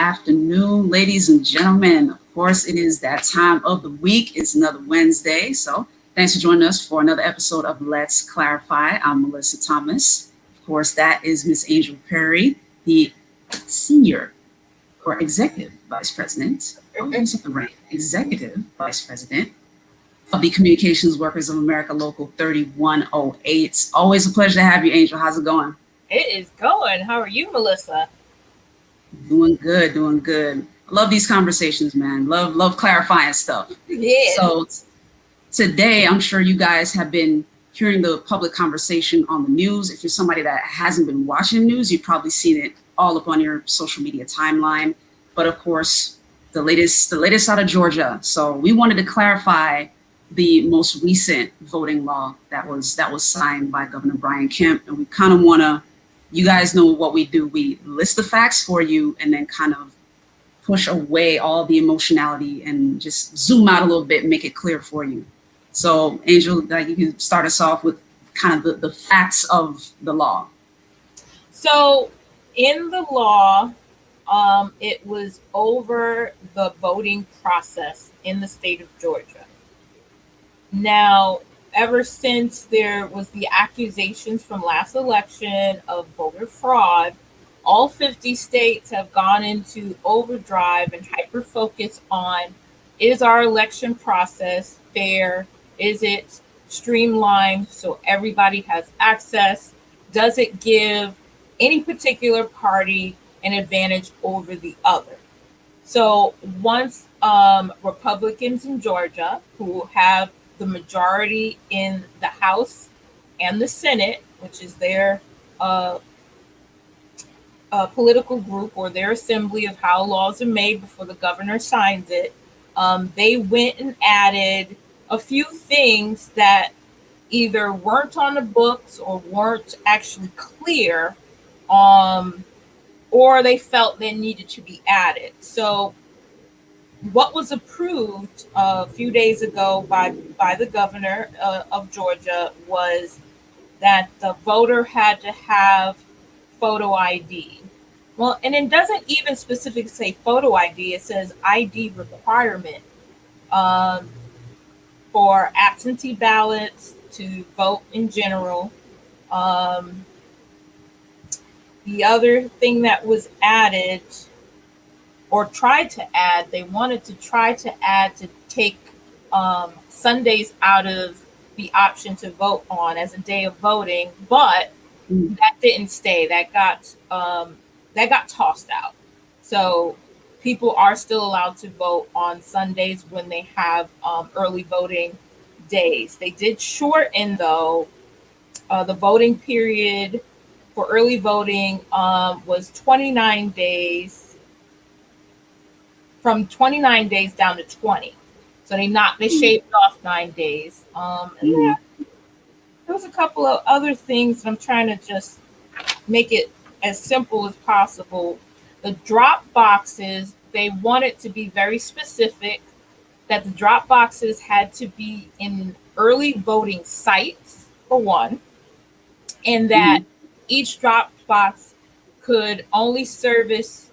afternoon, ladies and gentlemen. Of course, it is that time of the week. It's another Wednesday. So thanks for joining us for another episode of Let's Clarify. I'm Melissa Thomas. Of course, that is Miss Angel Perry, the senior or executive vice president. Oh, there's something right. Executive vice president of the Communications Workers of America Local 3108. It's always a pleasure to have you, Angel. How's it going? It is going. How are you, Melissa? Doing good, doing good. I love these conversations, man. Love clarifying stuff. Yeah. So today, I'm sure you guys have been hearing the public conversation on the news. If you're somebody that hasn't been watching the news, you've probably seen it all up on your social media timeline. But of course, the latest out of Georgia. So we wanted to clarify the most recent voting law that was signed by Governor Brian Kemp, and we kind of want to. You guys know what we do. We list the facts for you and then kind of push away all the emotionality and just zoom out a little bit and make it clear for you. So, Angel, you can start us off with kind of the facts of the law. So, in the law, it was over the voting process in the state of Georgia. Now, ever since there was the accusations from last election of voter fraud, all 50 states have gone into overdrive and hyper focus on, is our election process fair? Is it streamlined so everybody has access? Does it give any particular party an advantage over the other? So once Republicans in Georgia, who have the majority in the House and the Senate, which is their political group or their assembly of how laws are made before the governor signs it, they went and added a few things that either weren't on the books or weren't actually clear, or they felt they needed to be added. So what was approved a few days ago by the governor of Georgia was that the voter had to have photo ID. Well, and it doesn't even specifically say photo ID. It says ID requirement for absentee ballots to vote in general. The other thing that was added or tried to add, they wanted to try to add to take Sundays out of the option to vote on as a day of voting, but that didn't stay. That got tossed out. So people are still allowed to vote on Sundays when they have early voting days. They did shorten, though, the voting period for early voting was 29 days. From 29 days down to 20. So they shaved off 9 days. And there was a couple of other things I'm trying to just make it as simple as possible. The drop boxes, they wanted to be very specific that the drop boxes had to be in early voting sites, for one, and that each drop box could only service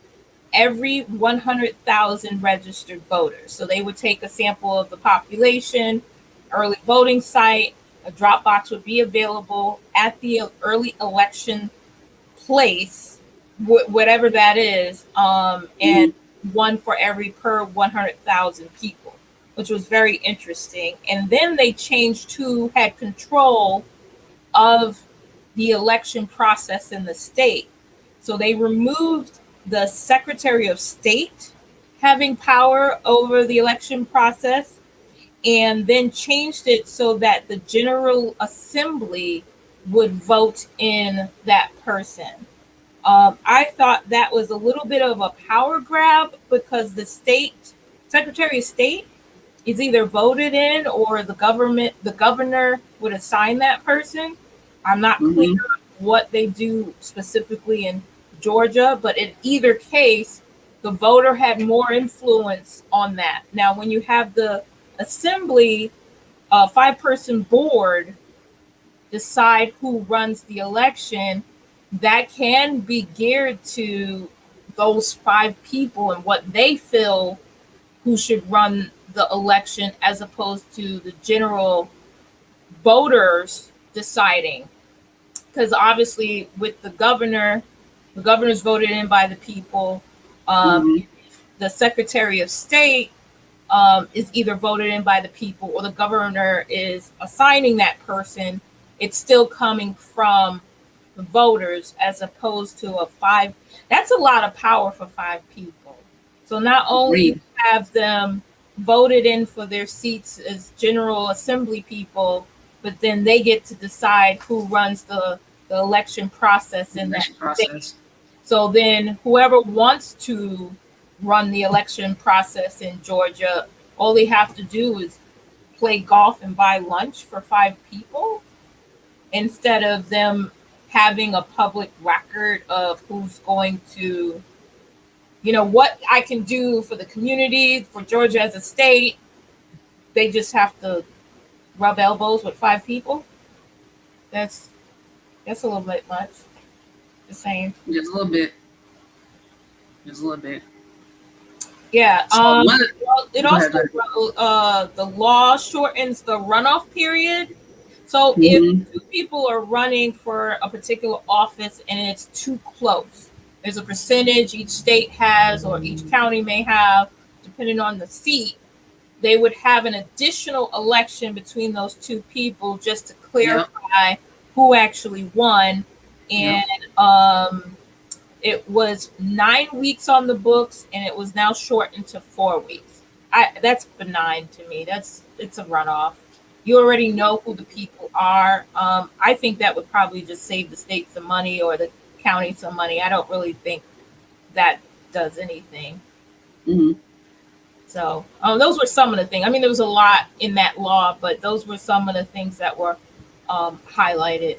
every 100,000 registered voters. So they would take a sample of the population, early voting site, a drop box would be available at the early election place, whatever that is, and one for every per 100,000 people, which was very interesting. And then they changed who had control of the election process in the state. So they removed the Secretary of State having power over the election process, and then changed it so that the General Assembly would vote in that person. I thought that was a little bit of a power grab because the Secretary of State is either voted in or the governor would assign that person. I'm not clear what they do specifically in Georgia, but in either case, the voter had more influence on that. Now, when you have the assembly, 5-person board decide who runs the election, that can be geared to those 5 people and what they feel who should run the election, as opposed to the general voters deciding. Because obviously, with the governor's voted in by the people. Mhm. The Secretary of State is either voted in by the people, or the governor is assigning that person. It's still coming from the voters, as opposed to a 5. That's a lot of power for 5 people. So not only Agreed. have them voted in for their seats as General Assembly people, but then they get to decide who runs the election process in that Election state. process. So then whoever wants to run the election process in Georgia, all they have to do is play golf and buy lunch for 5 people, instead of them having a public record of who's going to, what I can do for the community, for Georgia as a state. They just have to rub elbows with 5 people. That's a little bit much. The same. Just a little bit. Just a little bit. Yeah. So one, Well, it go ahead, also go the law shortens the runoff period. So ahead. if Mhm. 2 people are running for a particular office and it's too close, there's a percentage each state has, or each county may have, depending on the seat. They would have an additional election between those 2 people, just to Yep. clarify who actually won. Yep. And it was 9 weeks on the books, and it was now shortened to 4 weeks. That's benign to me. It's a runoff. You already know who the people are. I think that would probably just save the state some money, or the county some money. I don't really think that does anything. Mhm. So those were some of the things. I mean, there was a lot in that law, but those were some of the things that were highlighted,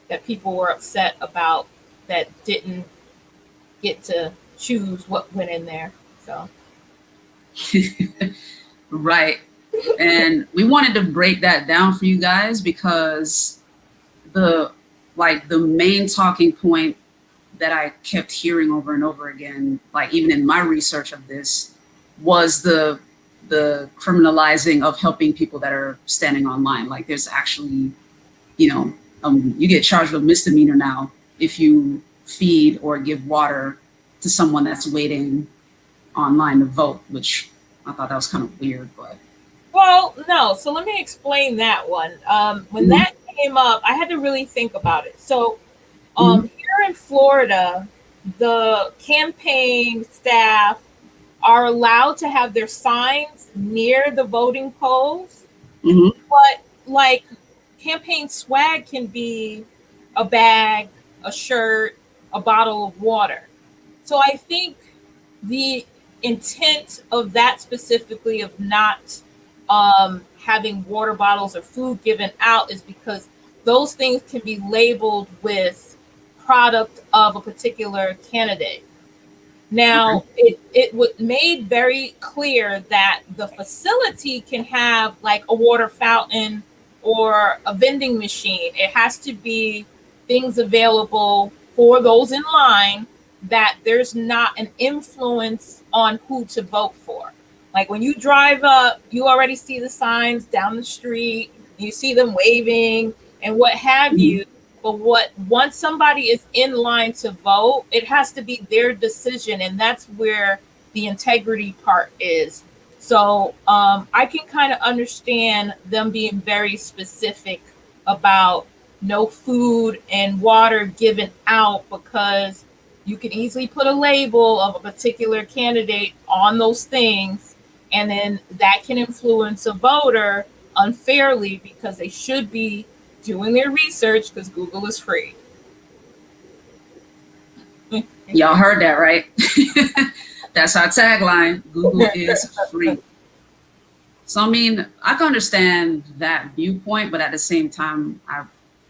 that people were upset about, that didn't get to choose what went in there. So Right. And we wanted to break that down for you guys, because the the main talking point that I kept hearing over and over again, like even in my research of this, was the criminalizing of helping people that are standing online. Like there's actually, you get charged with misdemeanor now if you feed or give water to someone that's waiting online to vote, which I thought that was kind of weird, but. Well, no. So let me explain that one. When Mhm. that came up, I had to really think about it. So Mhm. here in Florida, the campaign staff are allowed to have their signs near the voting polls, Mhm. but like, campaign swag can be a bag, a shirt, a bottle of water. So I think the intent of that, specifically, of not having water bottles or food given out, is because those things can be labeled with product of a particular candidate. Okay. Now, it was made very clear that the facility can have like a water fountain or a vending machine. It has to be things available for those in line, that there's not an influence on who to vote for. Like when you drive up, you already see the signs down the street, you see them waving and what have Mhm. you. But once somebody is in line to vote, it has to be their decision, and that's where the integrity part is. So I can kind of understand them being very specific about no food and water given out, because you can easily put a label of a particular candidate on those things, and then that can influence a voter unfairly, because they should be doing their research, because Google is free. Y'all heard that, right? That's our tagline. Google is free. So, I mean, I can understand that viewpoint, but at the same time, I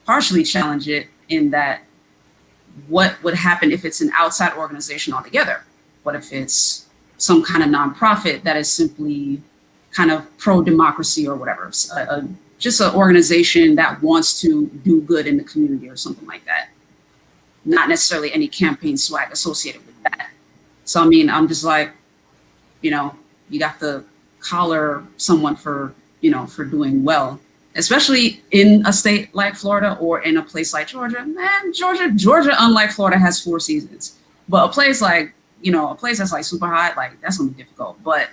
partially challenge it in that what would happen if it's an outside organization altogether? What if it's some kind of nonprofit that is simply kind of pro-democracy or whatever? Just an organization that wants to do good in the community or something like that. not necessarily any campaign swag associated with that. So, I mean, I'm just like, you know, you got to collar someone for, you know, for doing well, especially in a state like Florida or in a place like Georgia. Man, Georgia, unlike Florida, has 4 seasons. But a place like, you know, a place that's like super hot, like that's gonna be difficult. But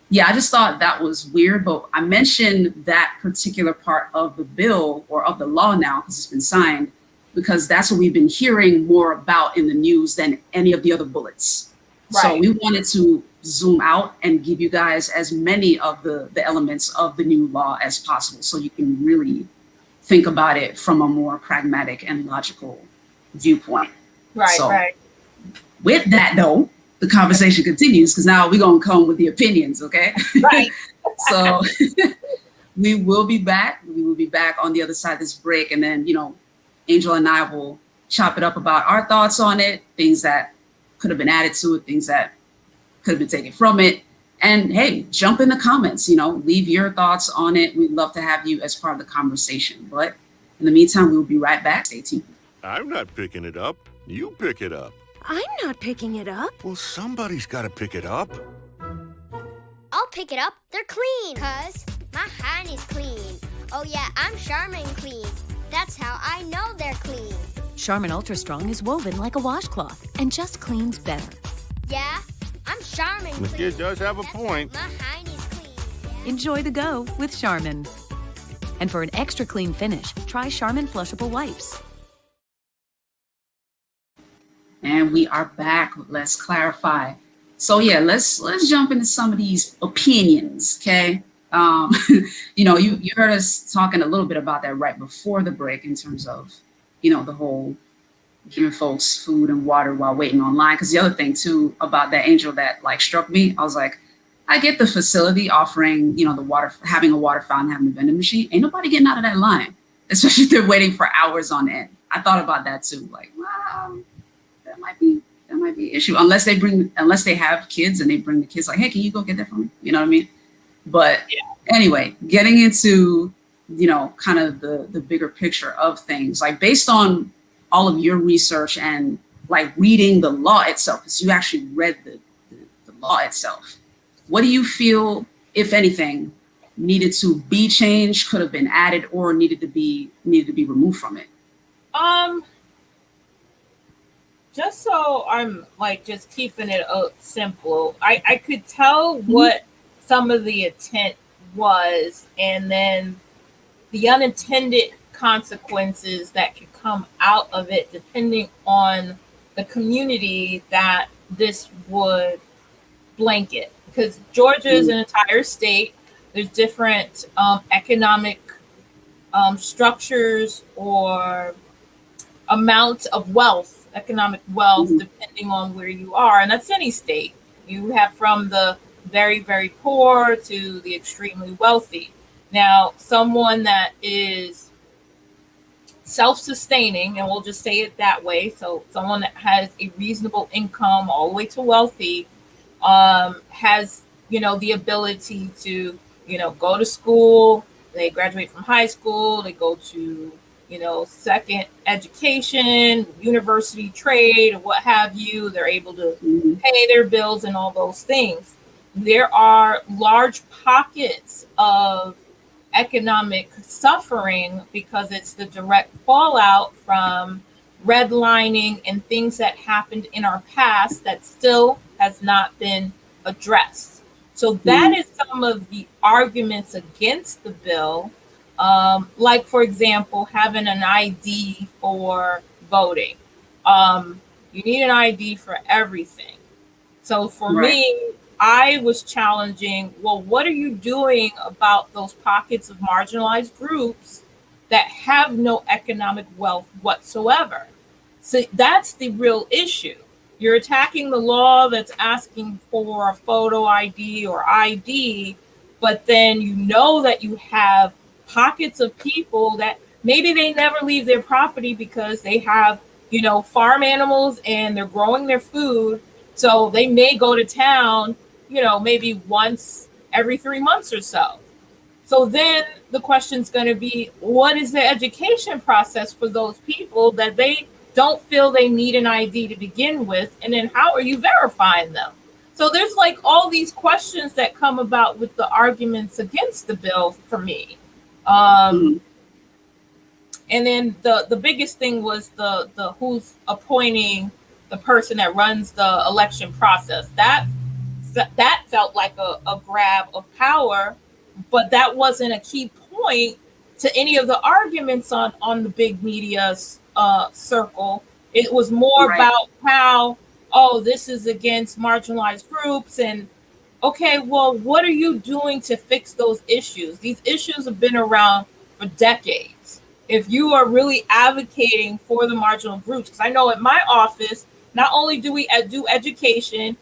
yeah, I just thought that was weird. But I mentioned that particular part of the bill or of the law now because it's been signed, because that's what we've been hearing more about in the news than any of the other bullets. Right. So we wanted to zoom out and give you guys as many of the elements of the new law as possible so you can really think about it from a more pragmatic and logical viewpoint. Right, so, right. With that, though, the conversation continues because now we're going to come with the opinions, okay? Right. So we will be back. We will be back on the other side of this break. And then, you know, Angel and I will chop it up about our thoughts on it, things that could have been added to it, things that could have been taken from it. And hey, jump in the comments, you know, leave your thoughts on it. We'd love to have you as part of the conversation. But in the meantime, we'll be right back. Stay tuned. I'm not picking it up. You pick it up. I'm not picking it up. Well, somebody's got to pick it up. I'll pick it up. They're clean. 'Cause my hand is clean. Oh yeah, I'm Charmin clean. That's how I know they're clean. Charmin Ultra Strong is woven like a washcloth and just cleans better. Yeah, I'm Charmin clean. The kid does have a That's point. My hand is clean. Enjoy the go with Charmin. And for an extra clean finish, try Charmin Flushable Wipes. And we are back. Let's clarify. So yeah, let's jump into some of these opinions, okay? You know, you heard us talking a little bit about that right before the break in terms of, you know, the whole giving folks food and water while waiting online. Because the other thing too about that, Angel, that like struck me, I was like, I get the facility offering, you know, the water, having a water fountain, having a vending machine. Ain't nobody getting out of that line, especially if they're waiting for hours on end. I thought about that too. Like, wow, that might be an issue unless they have kids and they bring the kids like, hey, can you go get that for me? You know what I mean? But anyway, getting into, you know, kind of the bigger picture of things, like based on all of your research and like reading the law itself, because you actually read the law itself, what do you feel, if anything, needed to be changed, could have been added, or needed to be removed from it? Just so I'm like just keeping it simple, I could tell what some of the intent was, and then the unintended consequences that could come out of it depending on the community that this would blanket. Because Georgia is an entire state. There's different economic structures or amount of wealth, economic wealth, depending on where you are. And that's any state. You have from the very, very poor to the extremely wealthy. Now, someone that is self-sustaining, and we'll just say it that way, so someone that has a reasonable income all the way to wealthy, has, you know, the ability to, you know, go to school, they graduate from high school, they go to, you know, second education, university, trade, or what have you. They're able to pay their bills and all those things. There are large pockets of economic suffering because it's the direct fallout from redlining and things that happened in our past that still has not been addressed. So that is some of the arguments against the bill. Like, for example, having an ID for voting. You need an ID for everything. So for me, I was challenging, well, what are you doing about those pockets of marginalized groups that have no economic wealth whatsoever? So that's the real issue. You're attacking the law that's asking for a photo ID or ID, but then you know that you have pockets of people that maybe they never leave their property because they have, you know, farm animals and they're growing their food. So they may go to town, you know, maybe once every 3 months or so. So then the question's going to be, what is the education process for those people that they don't feel they need an ID to begin with, and then how are you verifying them? So there's like all these questions that come about with the arguments against the bill for me. And then the biggest thing was the who's appointing the person that runs the election process. That felt like a grab of power, but that wasn't a key point to any of the arguments on the big media circle. It was more about how, oh, this is against marginalized groups, and okay, well, what are you doing to fix those issues? These issues have been around for decades. If you are really advocating for the marginal groups, because I know at my office, not only do we do education,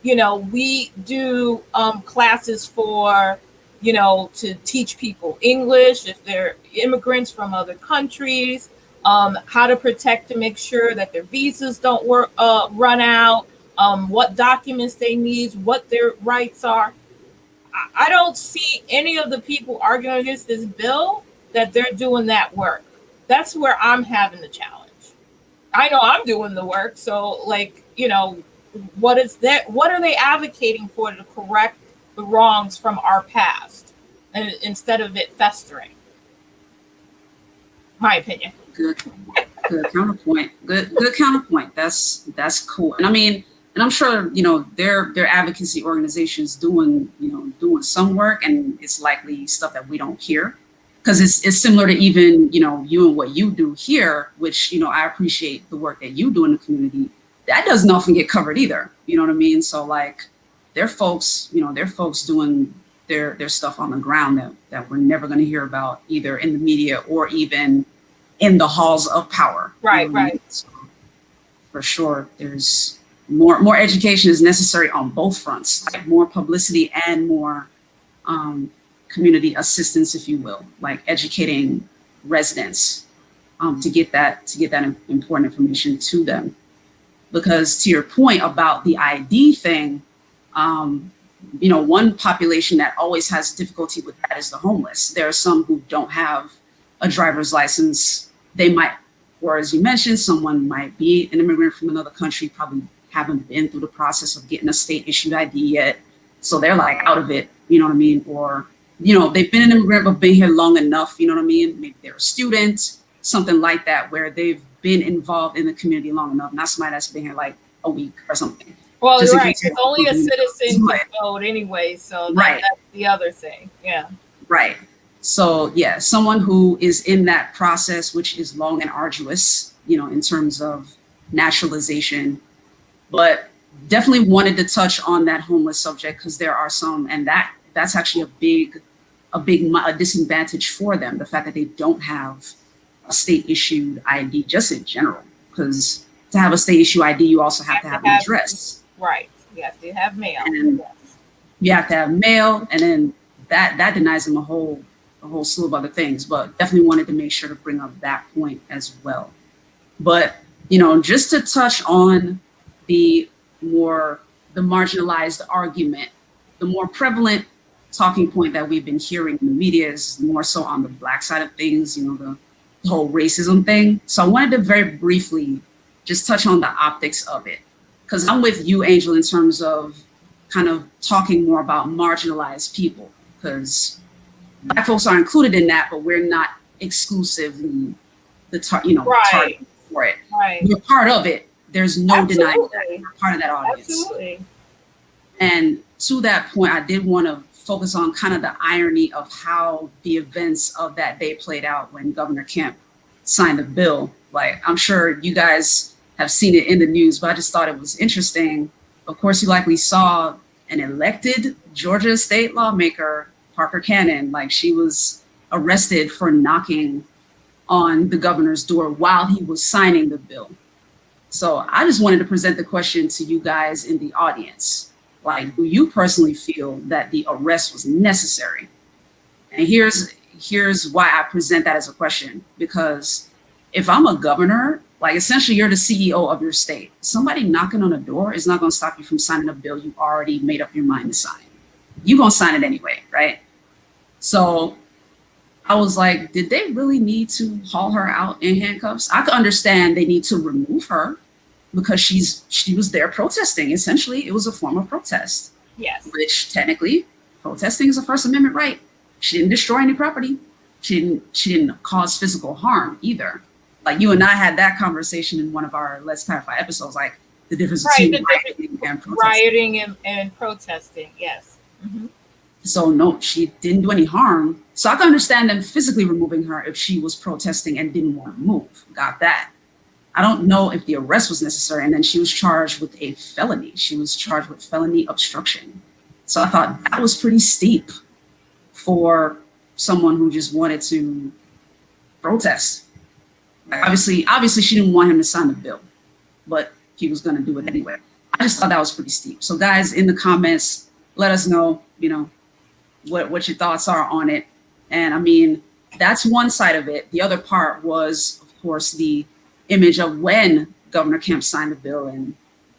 we do classes for, to teach people English if they're immigrants from other countries, how to protect to make sure that their visas don't run out, what documents they need, what their rights are. I don't see any of the people arguing against this bill that they're doing that work. That's where I'm having the challenge. I know I'm doing the work. So what is that? What are they advocating for to correct the wrongs from our past, and instead of it festering? My opinion. Good counterpoint. Good counterpoint. That's cool. And I mean, and I'm sure, their advocacy organizations doing some work, and it's likely stuff that we don't hear, because it's similar to even, you and what you do here, which, I appreciate the work that you do in the community. That doesn't often get covered either. You know what I mean? So like they're folks doing their stuff on the ground that we're never going to hear about either in the media or even in the halls of power. Right, right. So for sure, there's more education is necessary on both fronts, like more publicity and more community assistance, if you will, like educating residents to get that important information to them. Because to your point about the ID thing, one population that always has difficulty with that is the homeless. There are some who don't have a driver's license. They might, or as you mentioned, someone might be an immigrant from another country, probably haven't been through the process of getting a state issued ID yet. So they're like out of it, you know what I mean? Or, they've been an immigrant, but been here long enough, you know what I mean? Maybe they're a student, something like that, where they've been involved in the community long enough, not somebody that's been here like a week or something. Well, just right. It's only a citizen can vote anyway, so that's the other thing. Yeah. Right. So yeah, someone who is in that process, which is long and arduous, in terms of naturalization, but definitely wanted to touch on that homeless subject because there are some, and that's actually a big disadvantage for them. The fact that they don't have a state issued ID just in general, because to have a state issued ID, you also have to have an address. Right. You have to have mail. And you have to have mail, and then that denies them a whole slew of other things, but definitely wanted to make sure to bring up that point as well. But, just to touch on the marginalized argument, the more prevalent talking point that we've been hearing in the media is more so on the Black side of things, the whole racism thing. So I wanted to very briefly just touch on the optics of it, because I'm with you, Angel, in terms of kind of talking more about marginalized people, because Black folks are included in that, but we're not exclusively target for it. Right. We're part of it. There's no denying that. We're part of that audience. Absolutely. And to that point, I did want to focus on kind of the irony of how the events of that day played out when Governor Kemp signed the bill. Like, I'm sure you guys have seen it in the news, but I just thought it was interesting. Of course, you likely saw an elected Georgia state lawmaker, Parker Cannon, like she was arrested for knocking on the governor's door while he was signing the bill. So I just wanted to present the question to you guys in the audience. Like, do you personally feel that the arrest was necessary? And here's why I present that as a question. Because if I'm a governor, like essentially you're the CEO of your state, somebody knocking on a door is not going to stop you from signing a bill you already made up your mind to sign. You're going to sign it anyway, right? So I was like, did they really need to haul her out in handcuffs? I could understand they need to remove her because she was there protesting. Essentially, it was a form of protest, Yes. which technically protesting is a First Amendment right. She didn't destroy any property. She didn't cause physical harm either. Like you and I had that conversation in one of our Let's Clarify episodes, like the difference Right. between rioting and protesting. Rioting and protesting. Yes. Mm-hmm. So no, she didn't do any harm. So I can understand them physically removing her if she was protesting and didn't want to move. Got that. I don't know if the arrest was necessary. And then she was charged with a felony. She was charged with felony obstruction. So I thought that was pretty steep for someone who just wanted to protest. Like obviously she didn't want him to sign the bill, but he was going to do it anyway. I just thought that was pretty steep. So guys, in the comments, let us know, what your thoughts are on it. And I mean, that's one side of it. The other part was, of course, the image of when Governor Kemp signed the bill and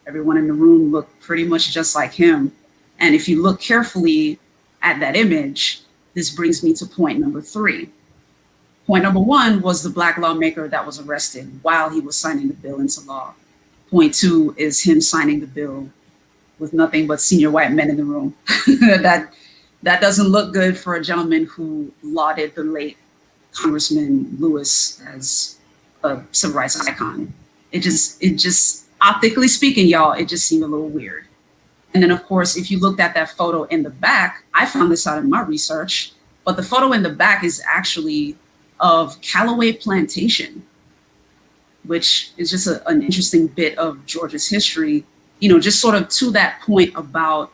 everyone in the room looked pretty much just like him. And if you look carefully at that image, this brings me to point number 3. Point number 1 was the Black lawmaker that was arrested while he was signing the bill into law. Point 2 is him signing the bill with nothing but senior white men in the room. That doesn't look good for a gentleman who lauded the late Congressman Lewis as a civil rights icon. It just optically speaking, y'all, it just seemed a little weird. And then of course, if you looked at that photo in the back, I found this out in my research, but the photo in the back is actually of Callaway Plantation, which is just an interesting bit of Georgia's history, just sort of to that point about,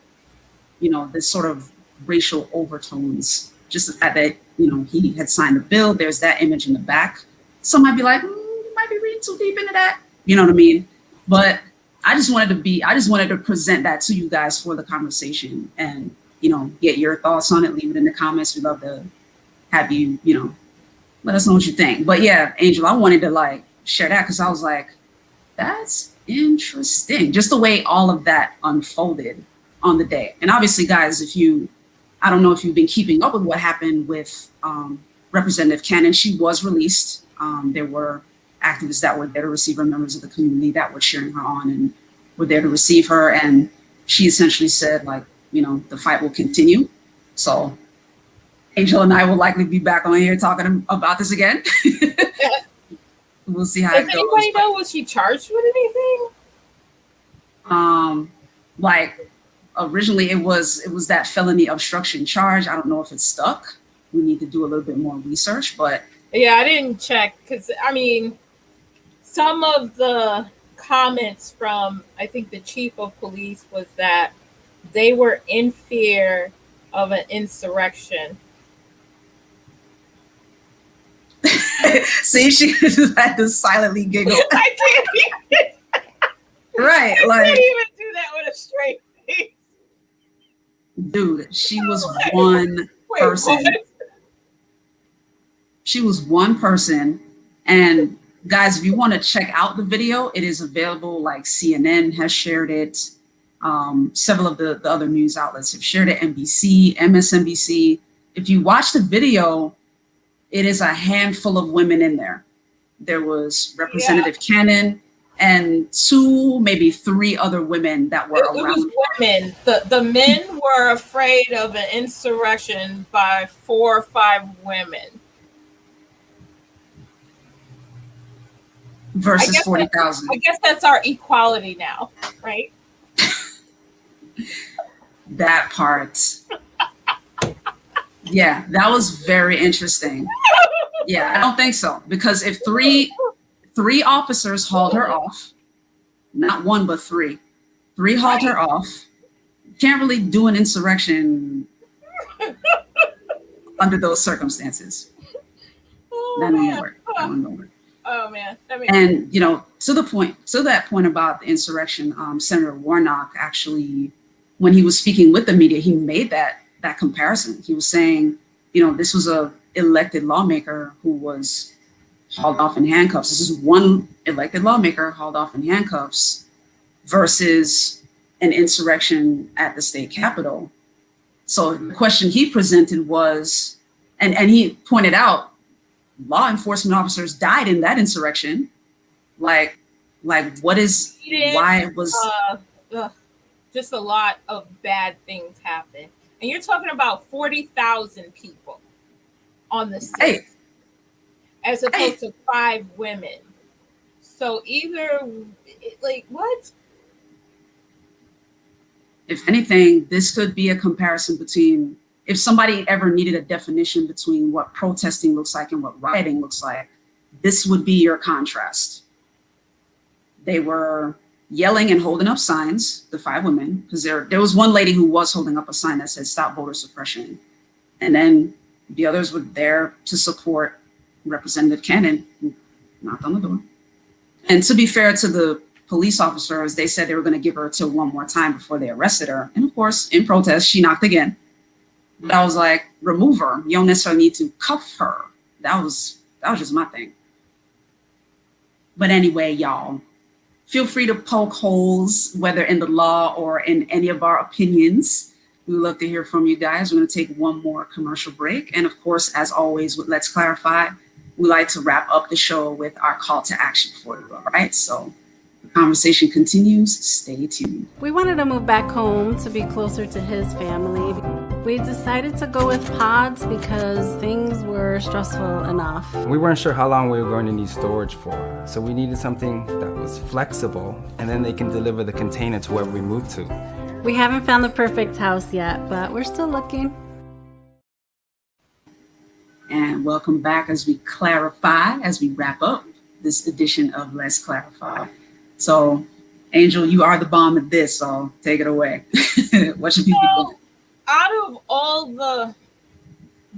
this sort of racial overtones, just the fact that, he had signed the bill. There's that image in the back. Some might be like, you might be reading too deep into that. You know what I mean? But I just wanted to present that to you guys for the conversation and, get your thoughts on it. Leave it in the comments. We'd love to have you, let us know what you think. But yeah, Angel, I wanted to share that because I was like, that's interesting. Just the way all of that unfolded on the day. And obviously, guys, I don't know if you've been keeping up with what happened with Representative Cannon. She was released. There were activists that were there to receive her, members of the community that were cheering her on and were there to receive her. And she essentially said, the fight will continue. So Angel and I will likely be back on here talking about this again. We'll see how it goes. Does anybody know, was she charged with anything? Originally it was that felony obstruction charge. I don't know if it's stuck. We need to do a little bit more research, but yeah, I didn't check because some of the comments from I think the chief of police was that they were in fear of an insurrection. See, she just had to silently giggle. I can't even, right, I can't even do that with a straight face. Dude, she was one person. What? She was one person. And guys, if you want to check out the video, it is available. Like CNN has shared it. Several of the other news outlets have shared it. NBC, MSNBC. If you watch the video, it is a handful of women in there. There was Representative Cannon and 2, maybe 3 other women that were around. It was women. The men were afraid of an insurrection by 4 or 5 women. Versus 40,000. I guess that's our equality now, right? That part. Yeah, that was very interesting. Yeah, I don't think so. Because if three officers hauled her off, not 1, but 3 hauled her off, can't really do an insurrection under those circumstances. That won't work. Oh man. And to that point about the insurrection, Senator Warnock actually, when he was speaking with the media, he made that comparison. He was saying, this was a elected lawmaker who was hauled off in handcuffs. This is one elected lawmaker hauled off in handcuffs versus an insurrection at the state capitol. So the question he presented was, And he pointed out law enforcement officers died in that insurrection. Like what is, why it was, just a lot of bad things happen. And you're talking about 40,000 people on the 6th, hey, as opposed to 5 women. So either, like, what? If anything, this could be a comparison between, if somebody ever needed a definition between what protesting looks like and what rioting looks like, this would be your contrast. They were yelling and holding up signs, the 5 women, because there was one lady who was holding up a sign that said stop voter suppression. And then the others were there to support Representative Cannon, who knocked on the door. And to be fair to the police officers, they said they were going to give her till one more time before they arrested her. And of course, in protest, she knocked again. But I was like, remove her. You don't necessarily need to cuff her. That was just my thing. But anyway, y'all, feel free to poke holes, whether in the law or in any of our opinions. We would love to hear from you guys. We're going to take one more commercial break. And of course, as always, with Let's Clarify, we like to wrap up the show with our call to action for you. All right. So the conversation continues. Stay tuned. We wanted to move back home to be closer to his family. We decided to go with pods because things were stressful enough. We weren't sure how long we were going to need storage for, so we needed something that was flexible, and then they can deliver the container to wherever we move to. We haven't found the perfect house yet, but we're still looking. And welcome back as we clarify, as we wrap up this edition of Let's Clarify. So, Angel, you are the bomb at this, so take it away. What should people do? Out of all the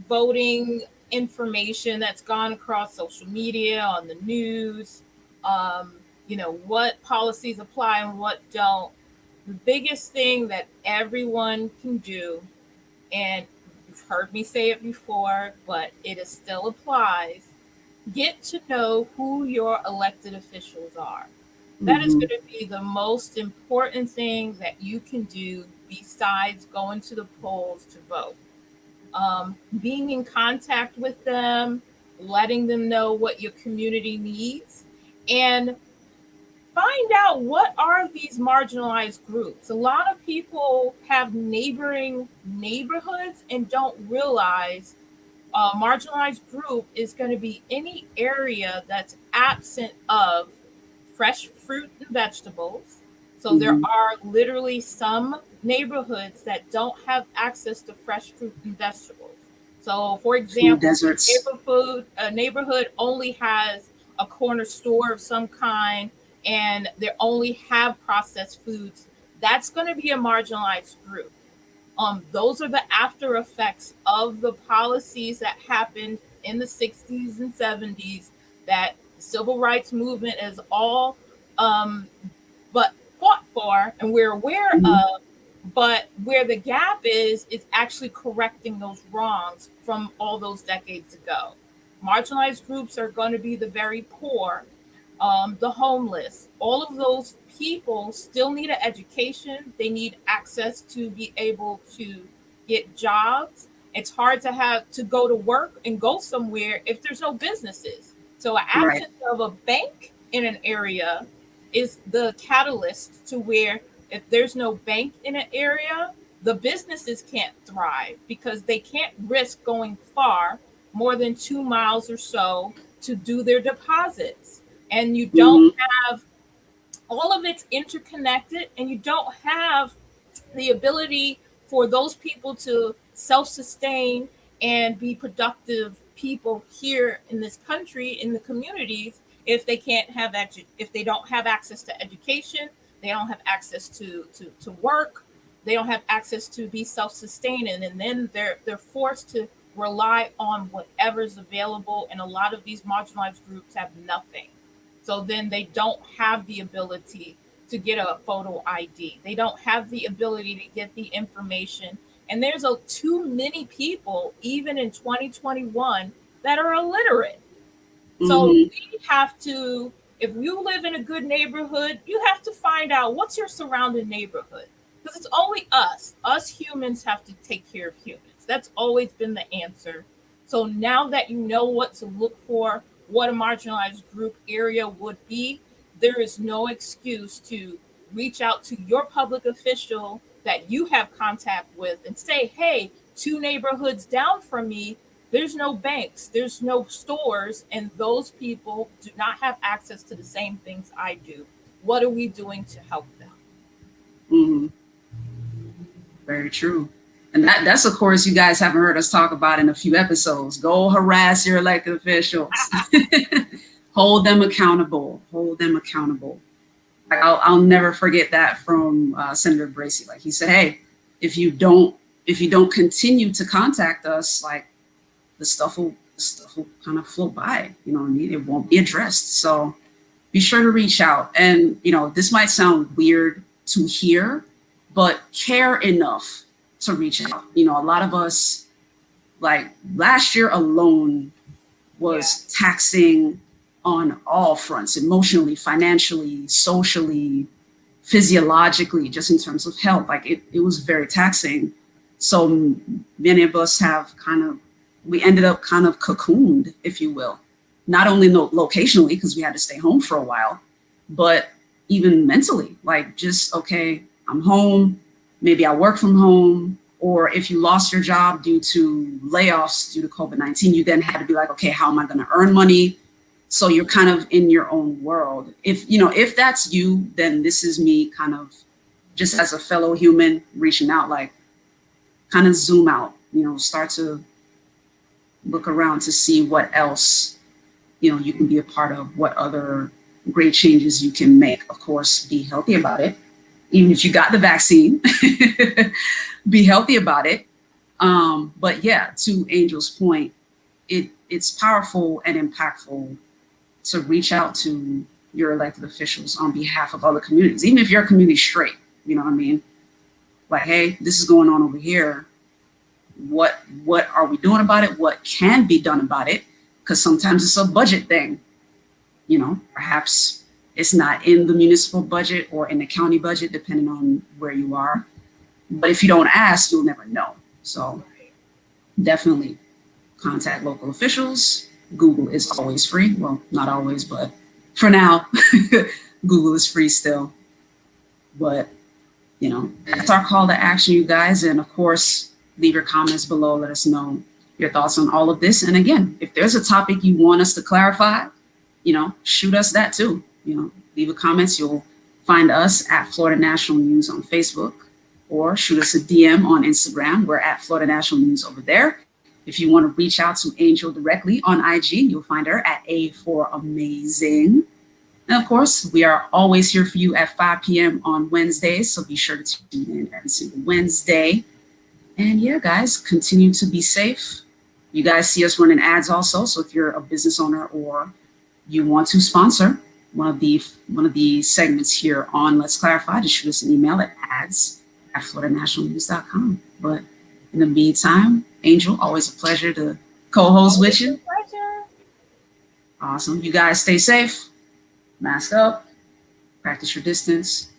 voting information that's gone across social media, on the news, what policies apply and what don't, the biggest thing that everyone can do, and you've heard me say it before, but it still applies, get to know who your elected officials are. That is going to be the most important thing that you can do besides going to the polls to vote. Being in contact with them, letting them know what your community needs, and find out what are these marginalized groups. A lot of people have neighboring neighborhoods and don't realize a marginalized group is going to be any area that's absent of fresh fruit and vegetables. So there are literally some neighborhoods that don't have access to fresh fruit and vegetables. So for example, a neighborhood only has a corner store of some kind and they only have processed foods. That's going to be a marginalized group. Those are the after effects of the policies that happened in the 60s and 70s that the civil rights movement is all but fought for and we're aware of, but where the gap is actually correcting those wrongs from all those decades ago. Marginalized groups are going to be the very poor, the homeless. All of those people still need an education. They need access to be able to get jobs. It's hard to go to work and go somewhere if there's no businesses. So an absence of a bank in an area is the catalyst to where if there's no bank in an area, the businesses can't thrive because they can't risk going far, more than 2 miles or so, to do their deposits. And you don't have, all of it's interconnected, and you don't have the ability for those people to self-sustain and be productive people here in this country, in the communities, if they can't have if they don't have access to education, they don't have access to work, they don't have access to be self-sustaining, and then they're forced to rely on whatever's available. And a lot of these marginalized groups have nothing. So then they don't have the ability to get a photo ID. They don't have the ability to get the information. And there's too many people, even in 2021, that are illiterate. So we have to, if you live in a good neighborhood, you have to find out what's your surrounding neighborhood. Because it's only us. Us humans have to take care of humans. That's always been the answer. So now that you know what to look for, what a marginalized group area would be, there is no excuse to reach out to your public official that you have contact with and say, hey, 2 neighborhoods down from me, there's no banks, there's no stores, and those people do not have access to the same things I do. What are we doing to help them? Hmm. Very true. And that's of course you guys haven't heard us talk about in a few episodes. Go harass your elected officials. Hold them accountable. Hold them accountable. Like I'll never forget that from Senator Bracy. Like he said, hey, if you don't continue to contact us, like the stuff will kind of float by. You know what I mean? It won't be addressed. So be sure to reach out. And this might sound weird to hear, but care enough to reach out. A lot of us, like last year alone was taxing on all fronts, emotionally, financially, socially, physiologically, just in terms of health. Like it was very taxing. So many of us we ended up kind of cocooned, if you will, not only locationally, because we had to stay home for a while, but even mentally, like just, okay, I'm home, maybe I work from home, or if you lost your job due to layoffs due to COVID-19, you then had to be like, okay, how am I going to earn money? So you're kind of in your own world. If that's you, then this is me kind of just as a fellow human reaching out, like kind of zoom out, start to look around to see what else, you can be a part of, what other great changes you can make. Of course, be healthy about it. Even if you got the vaccine, be healthy about it. But yeah, to Angel's point, it's powerful and impactful to reach out to your elected officials on behalf of other communities, even if your community's straight, you know what I mean? Like, hey, this is going on over here. What are we doing about it? What can be done about it? Because sometimes it's a budget thing. Perhaps it's not in the municipal budget or in the county budget, depending on where you are. But if you don't ask, you'll never know. So definitely contact local officials. Google is always free. Well, not always, but for now, Google is free still. But, that's our call to action, you guys. And of course, leave your comments below. Let us know your thoughts on all of this. And again, if there's a topic you want us to clarify, shoot us that too. Leave a comments. You'll find us at Florida National News on Facebook, or shoot us a DM on Instagram. We're at Florida National News over there. If you want to reach out to Angel directly on IG, you'll find her at A4Amazing. And of course, we are always here for you at 5 p.m. on Wednesdays. So be sure to tune in every single Wednesday. And yeah, guys, continue to be safe. You guys see us running ads also. So if you're a business owner or you want to sponsor one of the segments here on Let's Clarify, just shoot us an email at ads@floridanationalnews.com. But in the meantime, Angel, always a pleasure to co-host with you. Pleasure. Awesome. You guys stay safe, mask up, practice your distance,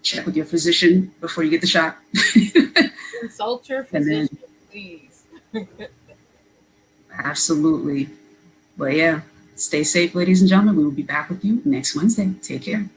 check with your physician before you get the shot. Consult your physician, please. Absolutely. But yeah, stay safe, ladies and gentlemen. We will be back with you next Wednesday. Take care.